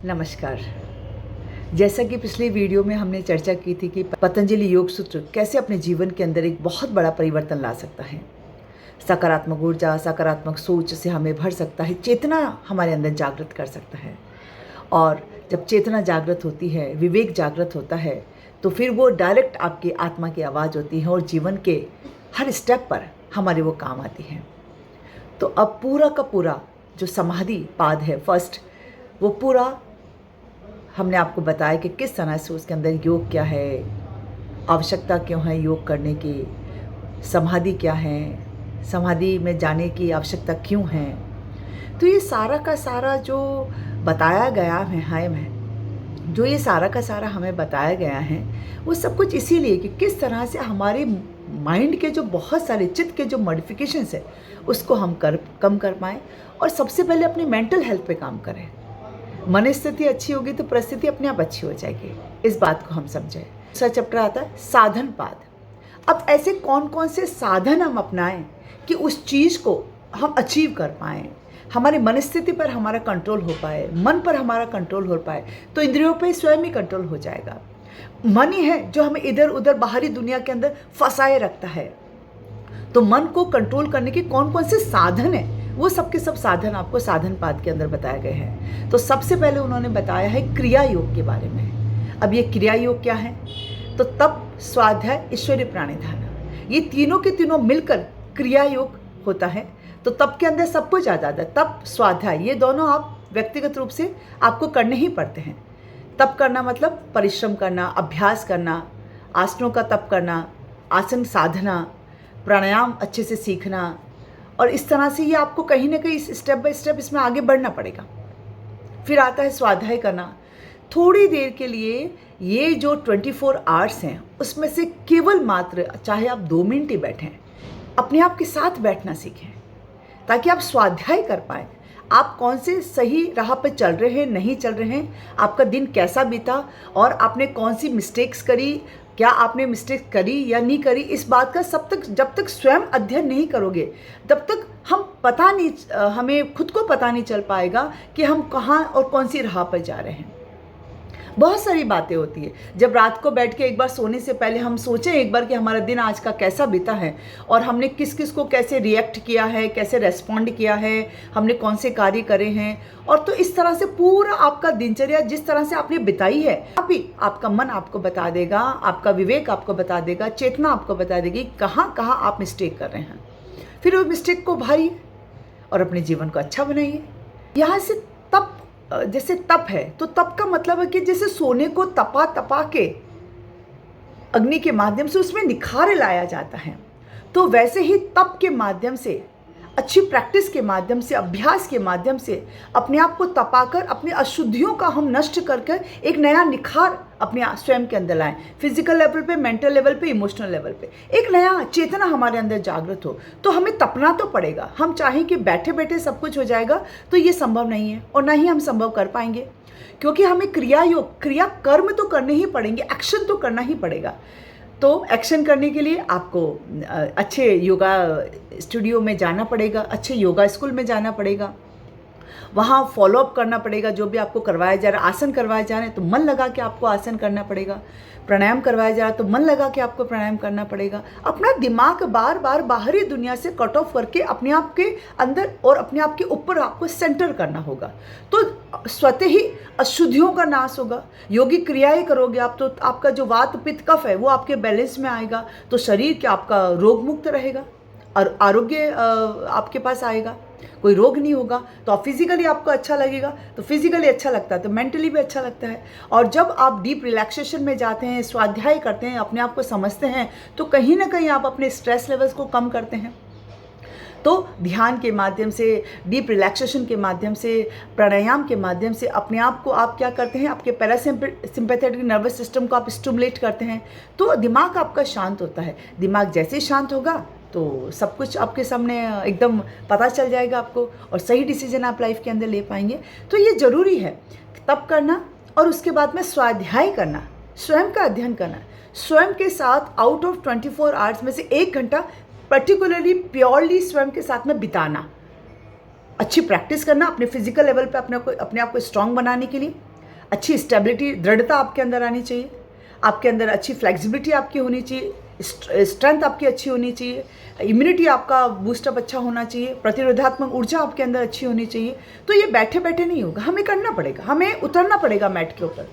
नमस्कार। जैसा कि पिछली वीडियो में हमने चर्चा की थी कि पतंजलि योग सूत्र कैसे अपने जीवन के अंदर एक बहुत बड़ा परिवर्तन ला सकता है। सकारात्मक ऊर्जा, सकारात्मक सोच से हमें भर सकता है, चेतना हमारे अंदर जागृत कर सकता है। और जब चेतना जागृत होती है, विवेक जागृत होता है, तो फिर वो डायरेक्ट आपकी आत्मा की आवाज़ होती है और जीवन के हर स्टेप पर हमारे वो काम आती है। तो अब पूरा का पूरा जो समाधि पाद है फर्स्ट, वो पूरा हमने आपको बताया कि किस तरह से उसके अंदर योग क्या है, आवश्यकता क्यों है योग करने की, समाधि क्या है, समाधि में जाने की आवश्यकता क्यों है। तो ये सारा का सारा जो बताया गया है जो ये सारा का सारा हमें बताया गया है, वो सब कुछ इसीलिए कि किस तरह से हमारे माइंड के जो बहुत सारे चित्त के जो मॉडिफिकेशंस है उसको हम कम कर पाएँ और सबसे पहले अपनी मेंटल हेल्थ पे काम करें। मन स्थिति अच्छी होगी तो परिस्थिति अपने आप अच्छी हो जाएगी। इस बात को हम समझें। दूसरा चैप्टर आता है साधन पाद। अब ऐसे कौन कौन से साधन हम अपनाएं कि उस चीज़ को हम अचीव कर पाएँ, हमारी मन स्थिति पर हमारा कंट्रोल हो पाए, मन पर हमारा कंट्रोल हो पाए, तो इंद्रियों पर स्वयं ही कंट्रोल हो जाएगा। मन ही है जो हमें इधर उधर बाहरी दुनिया के अंदर फंसाए रखता है। तो मन को कंट्रोल करने के कौन कौन से साधन हैं, वो सब के सब साधन आपको साधन पाद के अंदर बताए गए हैं। तो सबसे पहले उन्होंने बताया है क्रिया योग के बारे में। अब ये क्रिया योग क्या है? तो तप, स्वाध्याय, ईश्वरीय प्राणिधान, ये तीनों के तीनों मिलकर क्रिया योग होता है। तो तप के अंदर सब कुछ आ जाता है। तप, स्वाध्याय, ये दोनों आप व्यक्तिगत रूप से आपको करने ही पड़ते हैं। तप करना मतलब परिश्रम करना, अभ्यास करना, आसनों का तप करना, आसन साधना, प्राणायाम अच्छे से सीखना, और इस तरह से ये आपको कहीं ना कहीं स्टेप बाय स्टेप इसमें आगे बढ़ना पड़ेगा। फिर आता है स्वाध्याय करना। थोड़ी देर के लिए ये जो 24 आवर्स हैं उसमें से केवल मात्र, चाहे आप 2 मिनट ही बैठें, अपने आप के साथ बैठना सीखें ताकि आप स्वाध्याय कर पाएँ। आप कौन से सही राह पर चल रहे हैं, नहीं चल रहे हैं, आपका दिन कैसा बीता और आपने कौन सी मिस्टेक्स करी, क्या आपने मिस्टेक करी या नहीं करी, इस बात का जब तक स्वयं अध्ययन नहीं करोगे तब तक हमें खुद को पता नहीं चल पाएगा कि हम कहाँ और कौन सी राह पर जा रहे हैं। बहुत सारी बातें होती है। जब रात को बैठ के एक बार सोने से पहले हम सोचें एक बार कि हमारा दिन आज का कैसा बीता है और हमने किस किस को कैसे रिएक्ट किया है, कैसे रेस्पॉन्ड किया है, हमने कौन से कार्य करे हैं, और तो इस तरह से पूरा आपका दिनचर्या जिस तरह से आपने बिताई है, अभी आपका मन आपको बता देगा, आपका विवेक आपको बता देगा, चेतना आपको बता देगी कहाँ कहाँ आप मिस्टेक कर रहे हैं। फिर उस मिस्टेक को उभारिए और अपने जीवन को अच्छा बनाइए। यहाँ से तप, जैसे तप है तो तप का मतलब है कि जैसे सोने को तपा तपा के अग्नि के माध्यम से उसमें निखार लाया जाता है, तो वैसे ही तप के माध्यम से, अच्छी प्रैक्टिस के माध्यम से, अभ्यास के माध्यम से अपने आप को तपाकर अपनी अशुद्धियों का हम नष्ट करके एक नया निखार अपने स्वयं के अंदर लाएं। फिजिकल लेवल पे, मेंटल लेवल पे, इमोशनल लेवल पे एक नया चेतना हमारे अंदर जागृत हो। तो हमें तपना तो पड़ेगा। हम चाहें कि बैठे बैठे सब कुछ हो जाएगा तो ये संभव नहीं है और ना ही हम संभव कर पाएंगे, क्योंकि हमें क्रिया कर्म तो करने ही पड़ेंगे, एक्शन तो करना ही पड़ेगा। तो एक्शन करने के लिए आपको अच्छे योगा स्टूडियो में जाना पड़ेगा, अच्छे योगा स्कूल में जाना पड़ेगा, वहाँ फॉलोअप करना पड़ेगा। जो भी आपको करवाया जा रहा है, आसन करवाए जा रहे हैं तो मन लगा के आपको आसन करना पड़ेगा, प्राणायाम करवाया जा रहा है तो मन लगा के आपको प्राणायाम करना पड़ेगा। अपना दिमाग बार बार बाहरी दुनिया से कट ऑफ करके अपने आप के अंदर और अपने आप के ऊपर आपको सेंटर करना होगा, तो स्वतः ही अशुद्धियों का नाश होगा। योगिक क्रियाएं करोगे आप तो आपका जो वात पित्त कफ है वो आपके बैलेंस में आएगा, तो शरीर क्या आपका रोग मुक्त रहेगा और आरोग्य आपके पास आएगा, कोई रोग नहीं होगा। तो फिजिकली आपको अच्छा लगेगा, तो फिजिकली अच्छा लगता है तो मेंटली भी अच्छा लगता है। और जब आप डीप रिलैक्सेशन में जाते हैं, स्वाध्याय करते हैं, अपने आप को समझते हैं, तो कहीं ना कहीं आप अपने स्ट्रेस लेवल्स को कम करते हैं। तो ध्यान के माध्यम से, डीप रिलैक्सेशन के माध्यम से, प्राणायाम के माध्यम से अपने आप को आप क्या करते हैं, आपके पैरासिम्पैथेटिक नर्वस सिस्टम को आप स्टिमुलेट करते हैं, तो दिमाग आपका शांत होता है। दिमाग जैसे ही शांत होगा तो सब कुछ आपके सामने एकदम पता चल जाएगा आपको, और सही डिसीजन आप लाइफ के अंदर ले पाएंगे। तो ये ज़रूरी है तप करना, और उसके बाद में स्वाध्याय करना, स्वयं का अध्ययन करना, स्वयं के साथ आउट ऑफ 24 आवर्स में से 1 घंटा पर्टिकुलरली प्योरली स्वयं के साथ में बिताना, अच्छी प्रैक्टिस करना अपने फिजिकल लेवल पे अपने आप को स्ट्रांग बनाने के लिए, अच्छी स्टेबिलिटी, दृढ़ता आपके अंदर आनी चाहिए, आपके अंदर अच्छी फ्लेक्सिबिलिटी आपकी होनी चाहिए, स्ट्रेंथ आपकी अच्छी होनी चाहिए, इम्यूनिटी आपका बूस्टअप अच्छा होना चाहिए, प्रतिरोधात्मक ऊर्जा आपके अंदर अच्छी होनी चाहिए। तो ये बैठे बैठे नहीं होगा, हमें करना पड़ेगा, हमें उतरना पड़ेगा मैट के ऊपर।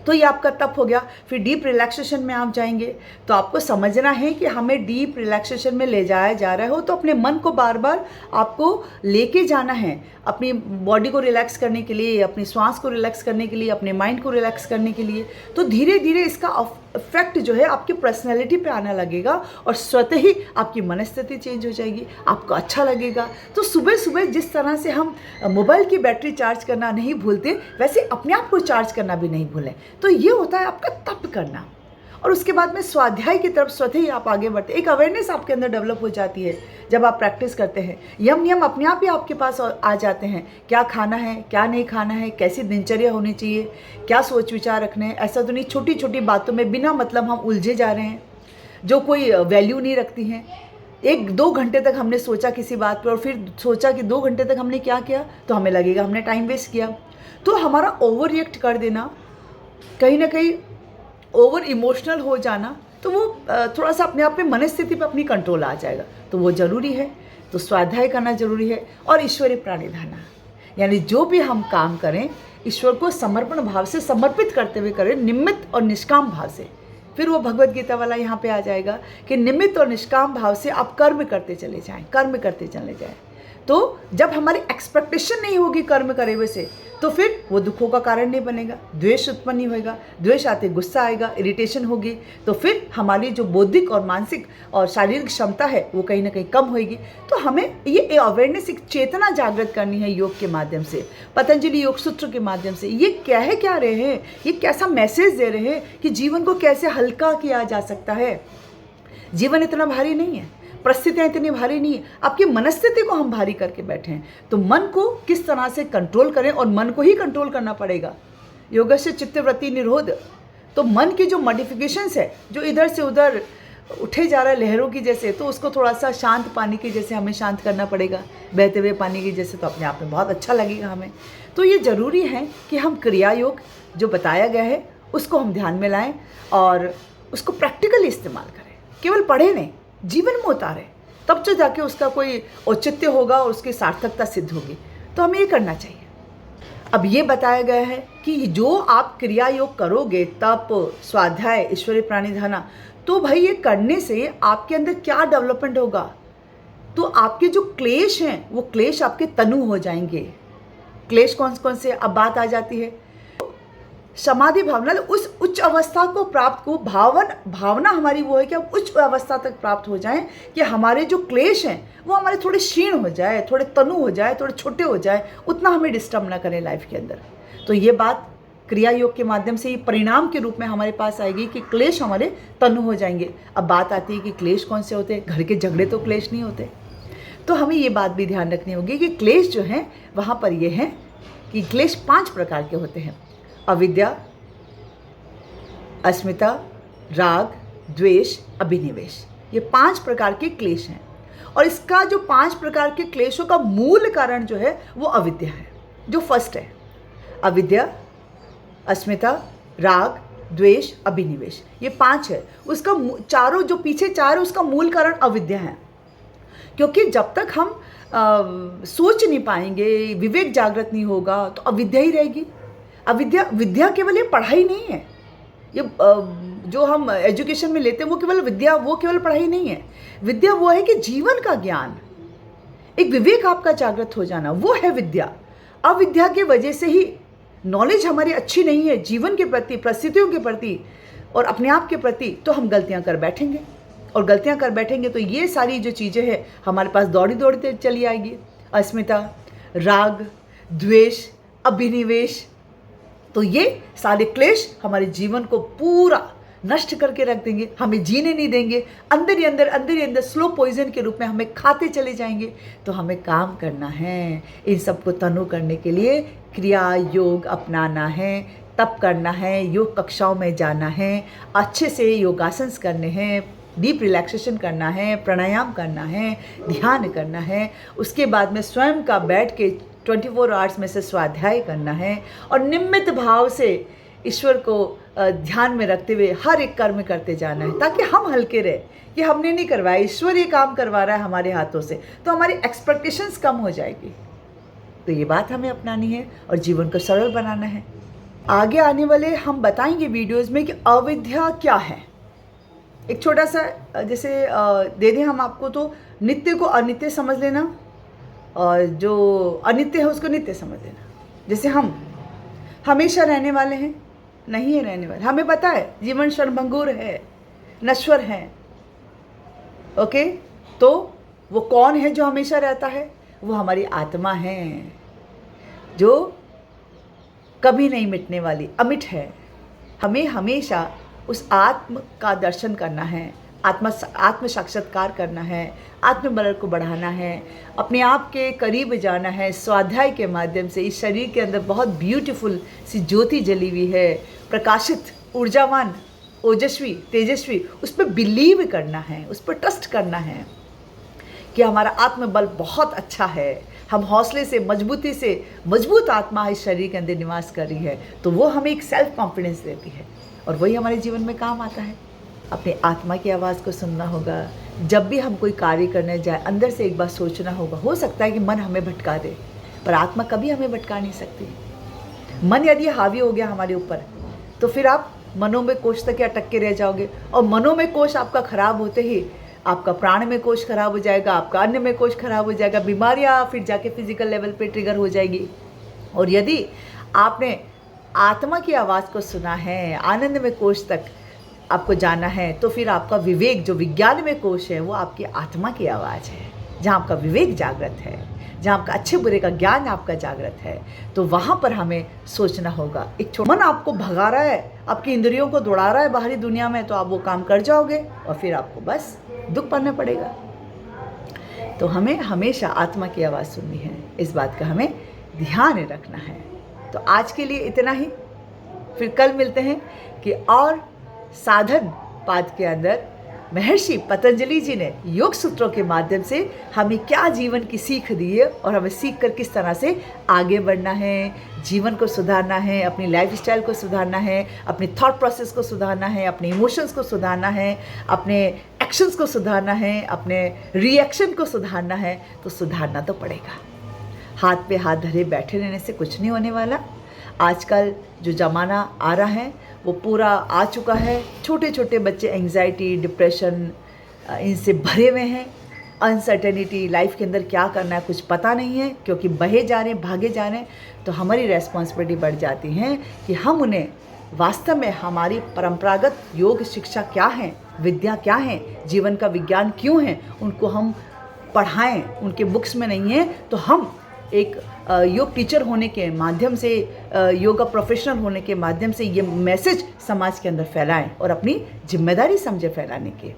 तो ये आपका तप हो गया। फिर डीप रिलैक्सेशन में आप जाएंगे तो आपको समझना है कि हमें डीप रिलैक्सेशन में ले जाया जा रहा हो तो अपने मन को बार बार आपको लेके जाना है, अपनी बॉडी को रिलैक्स करने के लिए, अपनी श्वास को रिलैक्स करने के लिए, अपने माइंड को रिलैक्स करने के लिए। तो धीरे धीरे इसका इफेक्ट जो है आपकी पर्सनैलिटी पे आने लगेगा और स्वतः ही आपकी मनस्थिति चेंज हो जाएगी, आपको अच्छा लगेगा। तो सुबह सुबह जिस तरह से हम मोबाइल की बैटरी चार्ज करना नहीं भूलते, वैसे अपने आप को चार्ज करना भी नहीं भूलें। तो ये होता है आपका तप करना। और उसके बाद में स्वाध्याय की तरफ स्वतः ही आप आगे बढ़ते, एक अवेयरनेस आपके अंदर डेवलप हो जाती है जब आप प्रैक्टिस करते हैं। यम नियम अपने आप ही आपके पास आ जाते हैं, क्या खाना है, क्या नहीं खाना है, कैसी दिनचर्या होनी चाहिए, क्या सोच विचार रखने हैं। ऐसा तो नहीं छोटी छोटी बातों में बिना मतलब हम उलझे जा रहे हैं जो कोई वैल्यू नहीं रखती हैं। 1-2 घंटे तक हमने सोचा किसी बात पर और फिर सोचा कि 2 घंटे तक हमने क्या किया, तो हमें लगेगा हमने टाइम वेस्ट किया। तो हमारा ओवर रिएक्ट कर देना, कहीं ना कहीं ओवर इमोशनल हो जाना, तो वो थोड़ा सा अपने आप में मनस्थिति पे अपनी कंट्रोल आ जाएगा। तो वो ज़रूरी है। तो स्वाध्याय करना ज़रूरी है। और ईश्वरीय प्राणिधान, यानी जो भी हम काम करें ईश्वर को समर्पण भाव से समर्पित करते हुए करें, निमित्त और निष्काम भाव से। फिर वो भगवत गीता वाला यहाँ पे आ जाएगा कि निमित्त और निष्काम भाव से आप कर्म करते चले जाएं, कर्म करते चले जाएं। तो जब हमारी एक्सपेक्टेशन नहीं होगी कर्म करे हुए से, तो फिर वो दुखों का कारण नहीं बनेगा, द्वेष उत्पन्न नहीं होगा, द्वेष आते गुस्सा आएगा, इरिटेशन होगी। तो फिर हमारी जो बौद्धिक और मानसिक और शारीरिक क्षमता है वो कहीं ना कहीं कम होगी। तो हमें ये अवेयरनेस, एक चेतना जागृत करनी है योग के माध्यम से, पतंजलि योग सूत्र के माध्यम से। ये क्या रहे हैं, ये कैसा मैसेज दे रहे हैं कि जीवन को कैसे हल्का किया जा सकता है। जीवन इतना भारी नहीं है, परिस्थितियाँ इतनी भारी नहीं है, आपकी मनस्थिति को हम भारी करके बैठे हैं। तो मन को किस तरह से कंट्रोल करें, और मन को ही कंट्रोल करना पड़ेगा। योगस्य चित्तवृत्ति निरोध। तो मन की जो मॉडिफिकेशंस है, जो इधर से उधर उठे जा रहा है लहरों की जैसे, तो उसको थोड़ा सा शांत पानी की जैसे हमें शांत करना पड़ेगा, बहते हुए पानी की जैसे। तो अपने आप में बहुत अच्छा लगेगा हमें। तो ये ज़रूरी है कि हम क्रिया योग जो बताया गया है उसको हम ध्यान में लाएँ और उसको प्रैक्टिकली इस्तेमाल करें। केवल पढ़े नहीं, जीवन में उतारे, तब तो जाके उसका कोई औचित्य होगा और उसकी सार्थकता सिद्ध होगी। तो हमें ये करना चाहिए। अब ये बताया गया है कि जो आप क्रिया योग करोगे, तप, स्वाध्याय, ईश्वरीय प्राणिधान, तो भाई ये करने से आपके अंदर क्या डेवलपमेंट होगा। तो आपके जो क्लेश हैं वो क्लेश आपके तनु हो जाएंगे। क्लेश कौन कौन से, अब बात आ जाती है समाधि भावना, उस उच्च अवस्था को प्राप्त को भावना हमारी वो है कि हम उच्च अवस्था तक प्राप्त हो जाएं कि हमारे जो क्लेश हैं वो हमारे थोड़े क्षीण हो जाए, थोड़े तनु हो जाए, थोड़े छोटे हो जाए, उतना हमें डिस्टर्ब ना करें लाइफ के अंदर। तो ये बात क्रिया योग के माध्यम से ये परिणाम के रूप में हमारे पास आएगी कि क्लेश हमारे तनु हो जाएंगे। अब बात आती है कि क्लेश कौन से होते हैं। घर के झगड़े तो क्लेश नहीं होते। तो हमें ये बात भी ध्यान रखनी होगी कि क्लेश जो हैं वहाँ पर ये हैं कि क्लेश 5 प्रकार के होते हैं। अविद्या, अस्मिता, राग, द्वेष, अभिनिवेश, ये 5 प्रकार के क्लेश हैं। और इसका जो 5 प्रकार के क्लेशों का मूल कारण जो है वो अविद्या है, जो फर्स्ट है। अविद्या, अस्मिता, राग, द्वेष, अभिनिवेश, ये 5 है। उसका चारों जो पीछे 4 है उसका मूल कारण अविद्या है। क्योंकि जब तक हम सोच नहीं पाएंगे, विवेक जागृत नहीं होगा, तो अविद्या ही रहेगी। विद्या केवल ये पढ़ाई नहीं है, ये जो हम एजुकेशन में लेते हैं वो केवल पढ़ाई नहीं है। विद्या वो है कि जीवन का ज्ञान, एक विवेक आपका जागृत हो जाना, वो है विद्या। अविद्या की वजह से ही नॉलेज हमारी अच्छी नहीं है जीवन के प्रति, परिस्थितियों के प्रति और अपने आप के प्रति, तो हम गलतियां कर बैठेंगे। और गलतियां कर बैठेंगे तो ये सारी जो चीज़ें हैं हमारे पास दौड़ते चली आएगी। अस्मिता, राग, द्वेष, अभिनिवेश, तो ये सारे क्लेश हमारे जीवन को पूरा नष्ट करके रख देंगे, हमें जीने नहीं देंगे, अंदर ही अंदर स्लो पॉइजन के रूप में हमें खाते चले जाएंगे। तो हमें काम करना है, इन सबको तनु करने के लिए क्रिया योग अपनाना है, तप करना है, योग कक्षाओं में जाना है, अच्छे से योगासन करने हैं, डीप रिलैक्सेशन करना है, प्राणायाम करना है, ध्यान करना है। उसके बाद में स्वयं का बैठ के 24 आवर्स में से स्वाध्याय करना है और निमित्त भाव से ईश्वर को ध्यान में रखते हुए हर एक कर्म करते जाना है, ताकि हम हल्के रहे कि हमने नहीं करवाया, ईश्वर ये काम करवा रहा है हमारे हाथों से, तो हमारी एक्सपेक्टेशंस कम हो जाएगी। तो ये बात हमें अपनानी है और जीवन को सरल बनाना है। आगे आने वाले हम बताएंगे वीडियोस में कि अविद्या क्या है। एक छोटा सा जैसे दे दें हम आपको, तो नित्य को अनित्य समझ लेना और जो अनित्य है उसको नित्य समझ लेना। जैसे हम हमेशा रहने वाले हैं, नहीं है रहने वाले, हमें पता है जीवन क्षणभंगुर है, नश्वर है। ओके, तो वो कौन है जो हमेशा रहता है? वो हमारी आत्मा है, जो कभी नहीं मिटने वाली, अमिट है। हमें हमेशा उस आत्म का दर्शन करना है, आत्म साक्षात्कार करना है, आत्मबल को बढ़ाना है, अपने आप के करीब जाना है। स्वाध्याय के माध्यम से इस शरीर के अंदर बहुत ब्यूटीफुल सी ज्योति जली हुई है, प्रकाशित, ऊर्जावान, ओजस्वी, तेजस्वी, उस पर बिलीव करना है, उस पर ट्रस्ट करना है कि हमारा आत्मबल बहुत अच्छा है, हम हौसले से, मजबूती से, मजबूत आत्मा इस शरीर के अंदर निवास कर रही है। तो वो हमें एक सेल्फ कॉन्फिडेंस देती है और वही हमारे जीवन में काम आता है। अपने आत्मा की आवाज़ को सुनना होगा। जब भी हम कोई कार्य करने जाए, अंदर से एक बार सोचना होगा। हो सकता है कि मन हमें भटका दे, पर आत्मा कभी हमें भटका नहीं सकती। मन यदि हावी हो गया हमारे ऊपर, तो फिर आप मनोमय कोश तक अटक के रह जाओगे, और मनोमय कोश आपका खराब होते ही आपका प्राण में कोश खराब हो जाएगा, आपका अन्न में कोश खराब हो जाएगा, बीमारियां फिर जाके फिजिकल लेवल पे ट्रिगर हो जाएगी। और यदि आपने आत्मा की आवाज़ को सुना है, आनंद में कोश तक आपको जाना है, तो फिर आपका विवेक, जो विज्ञान में कोश है, वो आपकी आत्मा की आवाज़ है। जहाँ आपका विवेक जागृत है, जहाँ आपका अच्छे बुरे का ज्ञान आपका जागृत है, तो वहाँ पर हमें सोचना होगा। एक मन आपको भगा रहा है, आपकी इंद्रियों को दौड़ा रहा है बाहरी दुनिया में, तो आप वो काम कर जाओगे और फिर आपको बस दुख पाना पड़ेगा। तो हमें हमेशा आत्मा की आवाज़ सुननी है, इस बात का हमें ध्यान रखना है। तो आज के लिए इतना ही, फिर कल मिलते हैं कि और साधन पाद के अंदर महर्षि पतंजलि जी ने योग सूत्रों के माध्यम से हमें क्या जीवन की सीख दी है और हमें सीख कर किस तरह से आगे बढ़ना है, जीवन को सुधारना है, अपनी लाइफस्टाइल को सुधारना है, अपनी थॉट प्रोसेस को सुधारना है, अपने इमोशंस को सुधारना है, अपने एक्शंस को सुधारना है, अपने रिएक्शन को सुधारना है। तो सुधारना तो पड़ेगा। हाथ पे हाथ धरे बैठे रहने से कुछ नहीं होने वाला। आजकल जो ज़माना आ रहा है वो पूरा आ चुका है। छोटे छोटे बच्चे एंग्जाइटी, डिप्रेशन इनसे भरे हुए हैं। अनसर्टेनिटी, लाइफ के अंदर क्या करना है कुछ पता नहीं है, क्योंकि बहे जा रहे हैं, भागे जा रहे हैं। तो हमारी रेस्पॉन्सिबिलिटी बढ़ जाती है कि हम उन्हें वास्तव में हमारी परंपरागत योग शिक्षा क्या है, विद्या क्या है, जीवन का विज्ञान क्यों है, उनको हम पढ़ाएं। उनके बुक्स में नहीं है, तो हम एक योग टीचर होने के माध्यम से, योगा प्रोफेशनल होने के माध्यम से ये मैसेज समाज के अंदर फैलाएं और अपनी जिम्मेदारी समझे फैलाने की।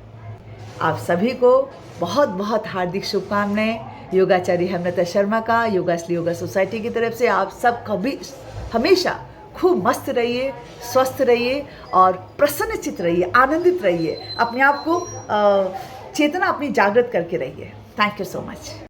आप सभी को बहुत बहुत हार्दिक शुभकामनाएं योगाचार्य हेमलता शर्मा का योगाश्री योगा सोसाइटी की तरफ से। आप सब कभी हमेशा खूब मस्त रहिए, स्वस्थ रहिए और प्रसन्नचित रहिए, आनंदित रहिए। अपने आप को चेतना अपनी जागृत करके रहिए। Thank you so much.